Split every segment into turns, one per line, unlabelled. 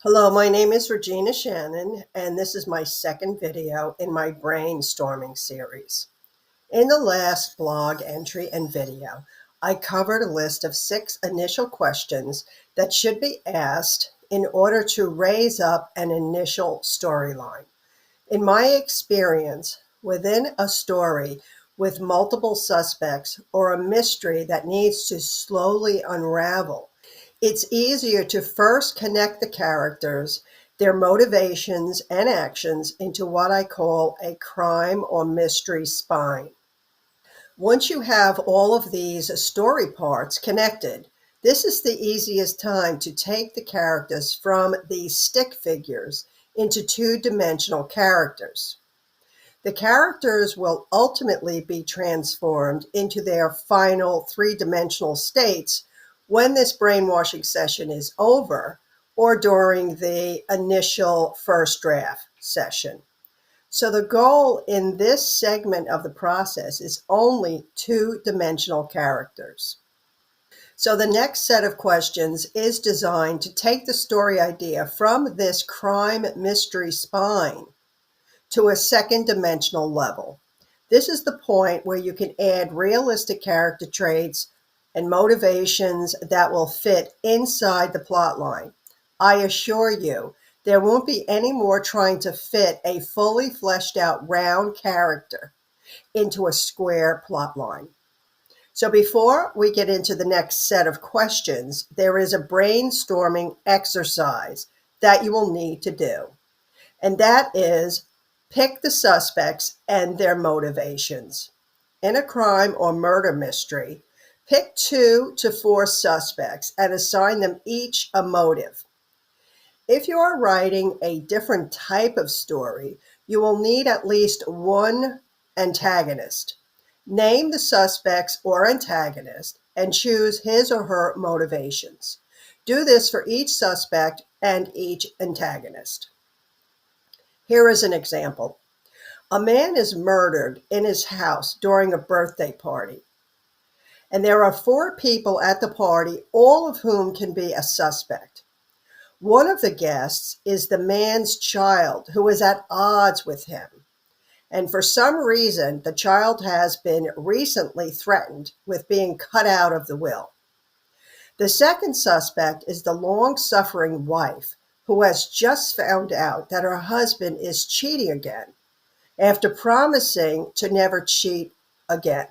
Hello, my name is Regina Shannon, and this is my second video in my brainstorming series. In the last blog entry and video, I covered a list of 6 initial questions that should be asked in order to raise up an initial storyline. In my experience, within a story with multiple suspects or a mystery that needs to slowly unravel, it's easier to first connect the characters, their motivations and actions into what I call a crime or mystery spine. Once you have all of these story parts connected, this is the easiest time to take the characters from these stick figures into two-dimensional characters. The characters will ultimately be transformed into their final three-dimensional states when this brainwashing session is over or during the initial first draft session. So the goal in this segment of the process is only two-dimensional characters. So the next set of questions is designed to take the story idea from this crime mystery spine to a second dimensional level. This is the point where you can add realistic character traits and motivations that will fit inside the plot line. I assure you, there won't be any more trying to fit a fully fleshed out round character into a square plot line. So before we get into the next set of questions, there is a brainstorming exercise that you will need to do. And that is pick the suspects and their motivations. In a crime or murder mystery, pick 2 to 4 suspects and assign them each a motive. If you are writing a different type of story, you will need at least one antagonist. Name the suspects or antagonist and choose his or her motivations. Do this for each suspect and each antagonist. Here is an example. A man is murdered in his house during a birthday party, and there are 4 people at the party, all of whom can be a suspect. One of the guests is the man's child who is at odds with him, and for some reason, the child has been recently threatened with being cut out of the will. The second suspect is the long-suffering wife who has just found out that her husband is cheating again after promising to never cheat again.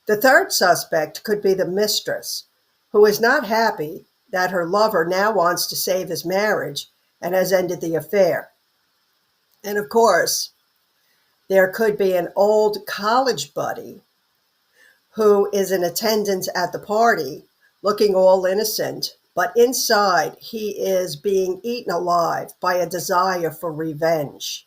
The third suspect could be the mistress, who is not happy that her lover now wants to save his marriage and has ended the affair. And of course, there could be an old college buddy who is in attendance at the party, looking all innocent, but inside he is being eaten alive by a desire for revenge.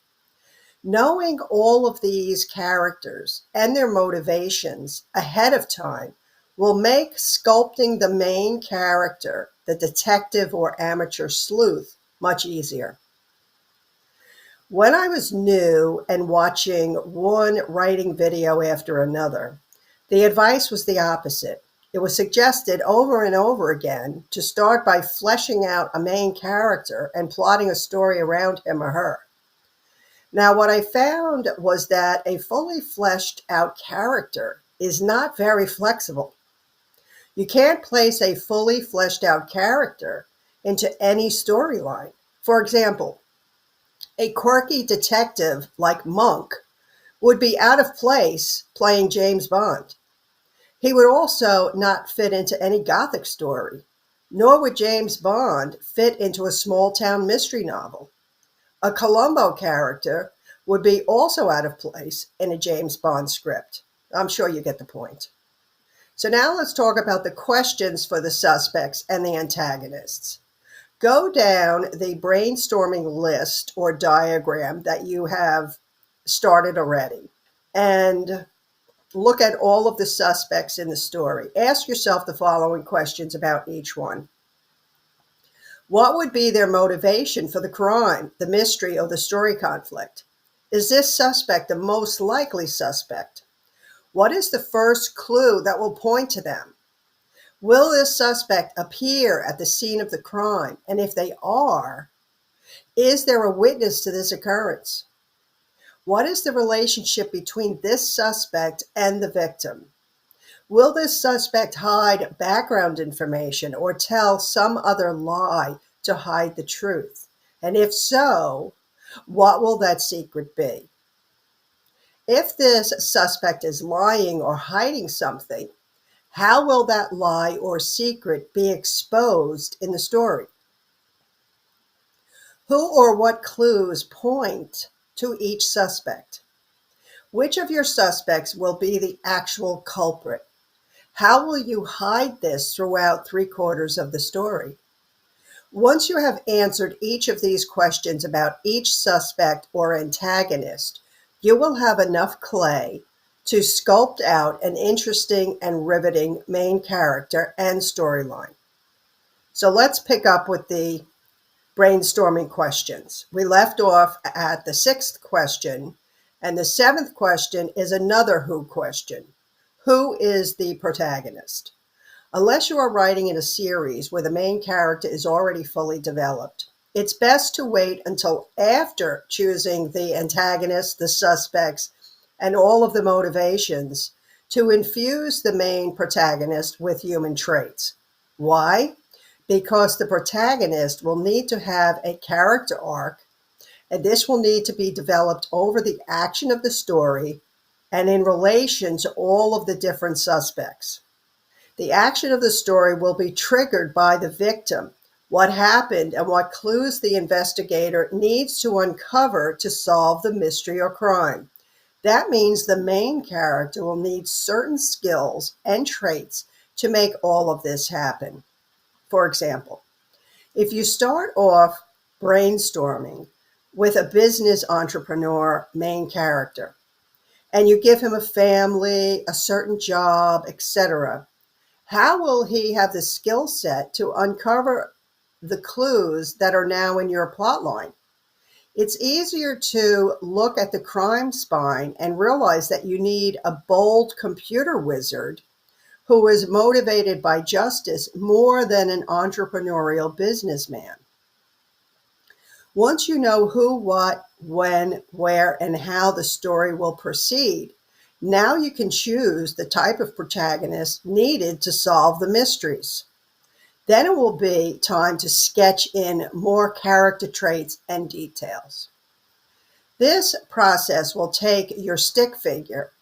Knowing all of these characters and their motivations ahead of time will make sculpting the main character, the detective or amateur sleuth, much easier. When I was new and watching one writing video after another, the advice was the opposite. It was suggested over and over again to start by fleshing out a main character and plotting a story around him or her. Now, what I found was that a fully fleshed out character is not very flexible. You can't place a fully fleshed out character into any storyline. For example, a quirky detective like Monk would be out of place playing James Bond. He would also not fit into any Gothic story, nor would James Bond fit into a small-town mystery novel. A Columbo character would be also out of place in a James Bond script. I'm sure you get the point. So now let's talk about the questions for the suspects and the antagonists. Go down the brainstorming list or diagram that you have started already and look at all of the suspects in the story. Ask yourself the following questions about each one. What would be their motivation for the crime, the mystery, or the story conflict? Is this suspect the most likely suspect? What is the first clue that will point to them? Will this suspect appear at the scene of the crime? And if they are, is there a witness to this occurrence? What is the relationship between this suspect and the victim? Will this suspect hide background information or tell some other lie to hide the truth? And if so, what will that secret be? If this suspect is lying or hiding something, how will that lie or secret be exposed in the story? Who or what clues point to each suspect? Which of your suspects will be the actual culprit? How will you hide this throughout 3/4 of the story? Once you have answered each of these questions about each suspect or antagonist, you will have enough clay to sculpt out an interesting and riveting main character and storyline. So let's pick up with the brainstorming questions. We left off at the 6th question, and the 7th question is another who question. Who is the protagonist? Unless you are writing in a series where the main character is already fully developed, it's best to wait until after choosing the antagonist, the suspects, and all of the motivations to infuse the main protagonist with human traits. Why? Because the protagonist will need to have a character arc, and this will need to be developed over the action of the story and in relation to all of the different suspects. The action of the story will be triggered by the victim, what happened, and what clues the investigator needs to uncover to solve the mystery or crime. That means the main character will need certain skills and traits to make all of this happen. For example, if you start off brainstorming with a business entrepreneur main character, and you give him a family, a certain job, etc., how will he have the skill set to uncover the clues that are now in your plot line? It's easier to look at the crime spine and realize that you need a bold computer wizard who is motivated by justice more than an entrepreneurial businessman. Once you know who, what, when, where, and how the story will proceed, now you can choose the type of protagonist needed to solve the mysteries. Then it will be time to sketch in more character traits and details. This process will take your stick figure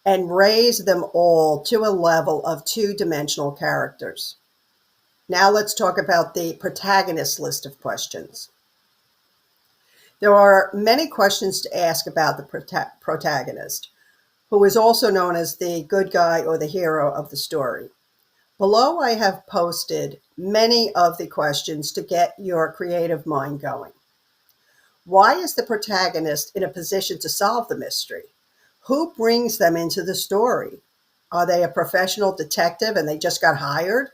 and raise them all to a level of 2-dimensional characters. Now let's talk about the protagonist list of questions. There are many questions to ask about the protagonist, who is also known as the good guy or the hero of the story. Below, I have posted many of the questions to get your creative mind going. Why is the protagonist in a position to solve the mystery? Who brings them into the story? Are they a professional detective and they just got hired?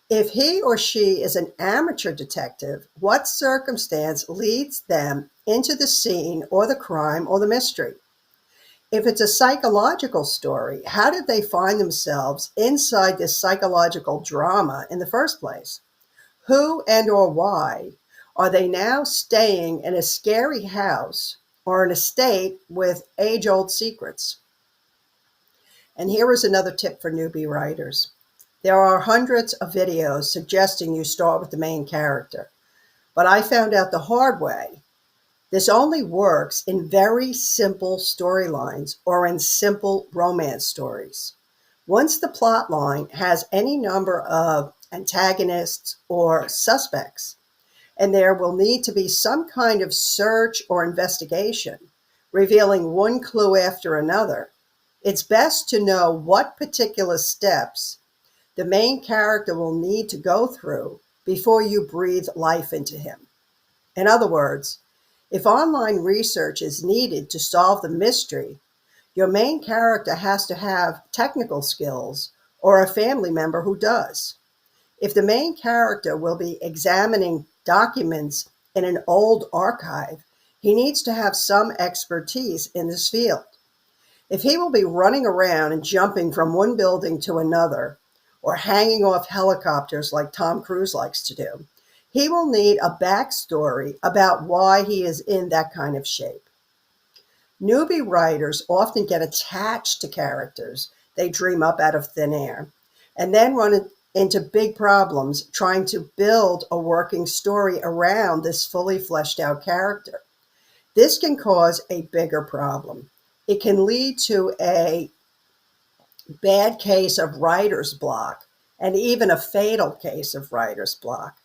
If he or she is an amateur detective, what circumstance leads them into the scene or the crime or the mystery? If it's a psychological story, how did they find themselves inside this psychological drama in the first place? Who and or why are they now staying in a scary house or an estate with age-old secrets? And here is another tip for newbie writers. There are hundreds of videos suggesting you start with the main character, but I found out the hard way. This only works in very simple storylines or in simple romance stories. Once the plot line has any number of antagonists or suspects, and there will need to be some kind of search or investigation, revealing one clue after another, it's best to know what particular steps the main character will need to go through before you breathe life into him. In other words, if online research is needed to solve the mystery, your main character has to have technical skills or a family member who does. If the main character will be examining documents in an old archive, he needs to have some expertise in this field. If he will be running around and jumping from one building to another, or hanging off helicopters like Tom Cruise likes to do. He will need a backstory about why he is in that kind of shape. Newbie writers often get attached to characters they dream up out of thin air and then run into big problems trying to build a working story around this fully fleshed out character. This can cause a bigger problem. It can lead to a bad case of writer's block and even a fatal case of writer's block.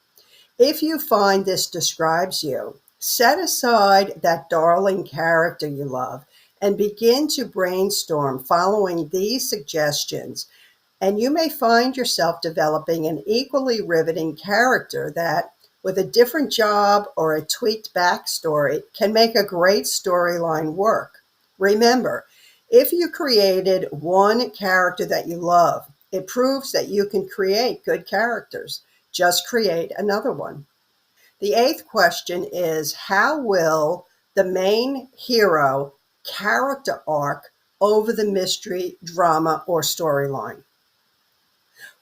If you find this describes you, set aside that darling character you love and begin to brainstorm following these suggestions, and you may find yourself developing an equally riveting character that, with a different job or a tweaked backstory, can make a great storyline work. Remember, if you created one character that you love, it proves that you can create good characters. Just create another one. The eighth question is, how will the main hero character arc over the mystery, drama, or storyline?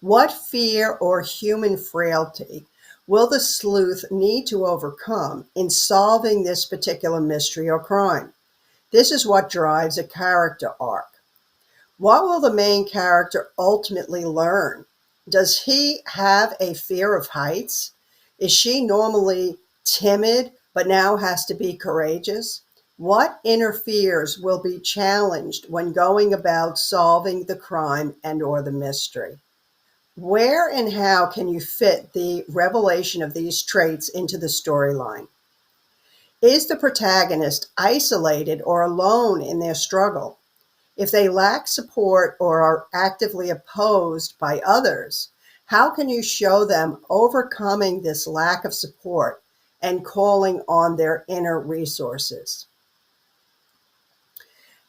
What fear or human frailty will the sleuth need to overcome in solving this particular mystery or crime? This is what drives a character arc. What will the main character ultimately learn? Does he have a fear of heights? Is she normally timid but now has to be courageous? What inner fears will be challenged when going about solving the crime and or the mystery? Where and how can you fit the revelation of these traits into the storyline? Is the protagonist isolated or alone in their struggle? If they lack support or are actively opposed by others, how can you show them overcoming this lack of support and calling on their inner resources?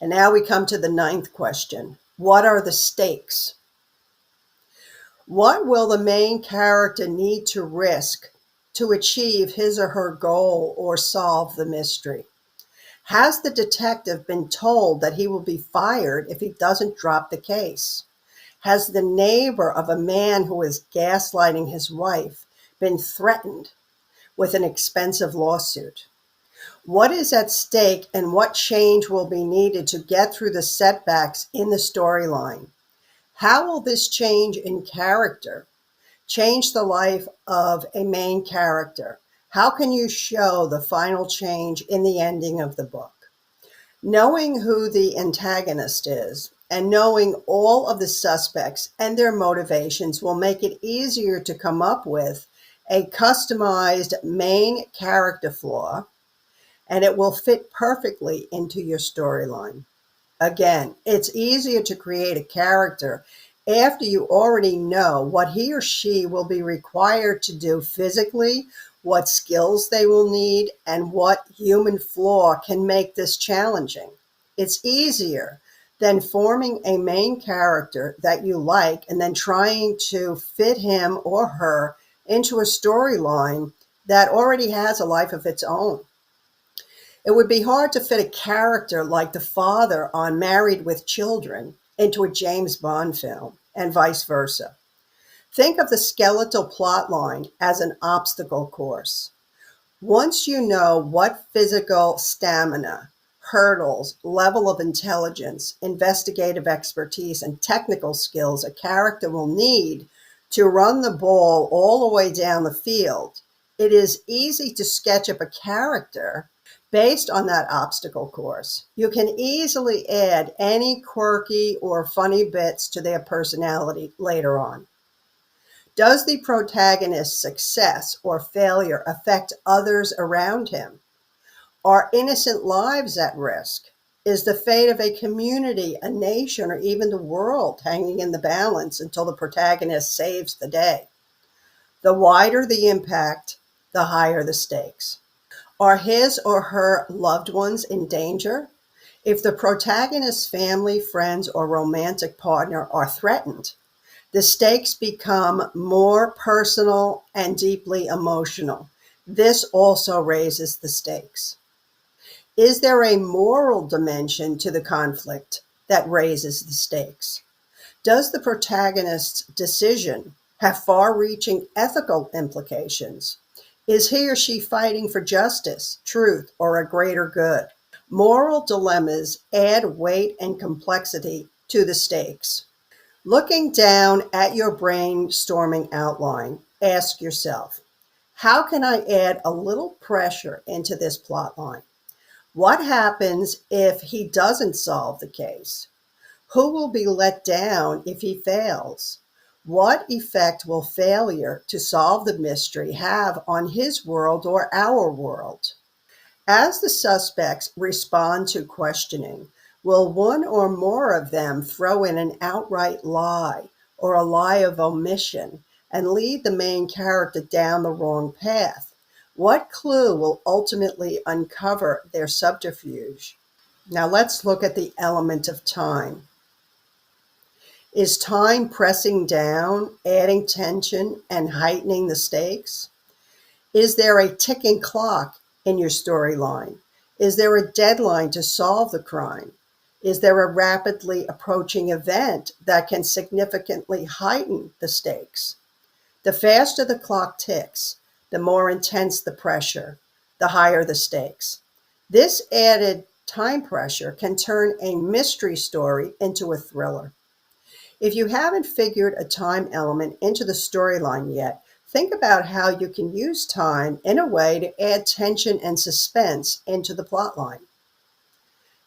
And now we come to the ninth question. What are the stakes? What will the main character need to risk to achieve his or her goal or solve the mystery? Has the detective been told that he will be fired if he doesn't drop the case? Has the neighbor of a man who is gaslighting his wife been threatened with an expensive lawsuit? What is at stake and what change will be needed to get through the setbacks in the storyline? How will this change in character change the life of a main character? How can you show the final change in the ending of the book? Knowing who the antagonist is and knowing all of the suspects and their motivations will make it easier to come up with a customized main character flaw, and it will fit perfectly into your storyline. Again, it's easier to create a character after you already know what he or she will be required to do physically, what skills they will need, and what human flaw can make this challenging. It's easier than forming a main character that you like and then trying to fit him or her into a storyline that already has a life of its own. It would be hard to fit a character like the father on Married with Children into a James Bond film, and vice versa. Think of the skeletal plot line as an obstacle course. Once you know what physical stamina, hurdles, level of intelligence, investigative expertise, and technical skills a character will need to run the ball all the way down the field, it is easy to sketch up a character based on that obstacle course. You can easily add any quirky or funny bits to their personality later on. Does the protagonist's success or failure affect others around him? Are innocent lives at risk? Is the fate of a community, a nation, or even the world hanging in the balance until the protagonist saves the day? The wider the impact, the higher the stakes. Are his or her loved ones in danger? If the protagonist's family, friends, or romantic partner are threatened, the stakes become more personal and deeply emotional. This also raises the stakes. Is there a moral dimension to the conflict that raises the stakes? Does the protagonist's decision have far-reaching ethical implications? Is he or she fighting for justice, truth, or a greater good? Moral dilemmas add weight and complexity to the stakes. Looking down at your brainstorming outline, ask yourself, how can I add a little pressure into this plot line? What happens if he doesn't solve the case? Who will be let down if he fails? What effect will failure to solve the mystery have on his world or our world? As the suspects respond to questioning, will one or more of them throw in an outright lie or a lie of omission and lead the main character down the wrong path? What clue will ultimately uncover their subterfuge? Now let's look at the element of time. Is time pressing down, adding tension, and heightening the stakes? Is there a ticking clock in your storyline? Is there a deadline to solve the crime? Is there a rapidly approaching event that can significantly heighten the stakes? The faster the clock ticks, the more intense the pressure, the higher the stakes. This added time pressure can turn a mystery story into a thriller. If you haven't figured a time element into the storyline yet, think about how you can use time in a way to add tension and suspense into the plotline.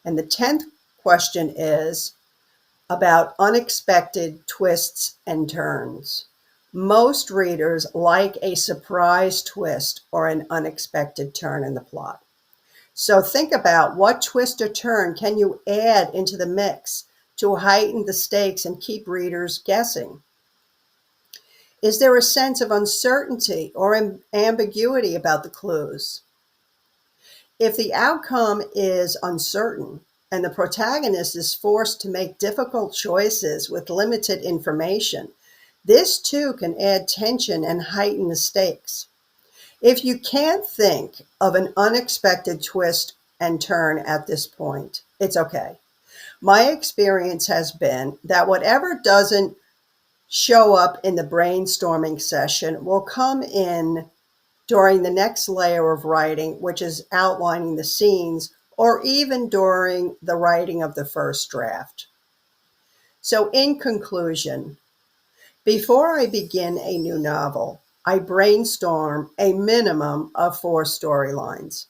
And the 10th question is about unexpected twists and turns. Most readers like a surprise twist or an unexpected turn in the plot. So think about what twist or turn can you add into the mix to heighten the stakes and keep readers guessing. Is there a sense of uncertainty or ambiguity about the clues? If the outcome is uncertain and the protagonist is forced to make difficult choices with limited information, this too can add tension and heighten the stakes. If you can't think of an unexpected twist and turn at this point, it's okay. My experience has been that whatever doesn't show up in the brainstorming session will come in during the next layer of writing, which is outlining the scenes, or even during the writing of the first draft. So in conclusion, before I begin a new novel, I brainstorm a minimum of 4 storylines.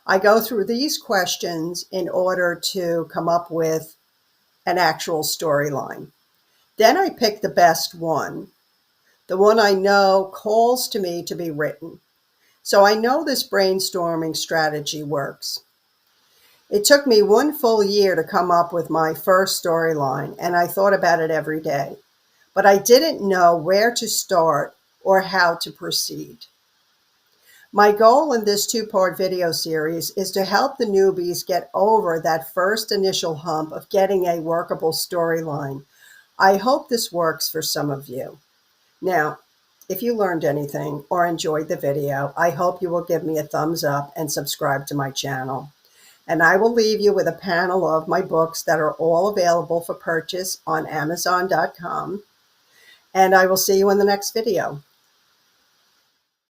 I go through these questions in order to come up with an actual storyline. Then I pick the best one, the one I know calls to me to be written. So I know this brainstorming strategy works. It took me 1 full year to come up with my first storyline, and I thought about it every day. But I didn't know where to start or how to proceed. My goal in this 2-part video series is to help the newbies get over that first initial hump of getting a workable storyline. I hope this works for some of you. Now, if you learned anything or enjoyed the video, I hope you will give me a thumbs up and subscribe to my channel. And I will leave you with a panel of my books that are all available for purchase on Amazon.com. And I will see you in the next video.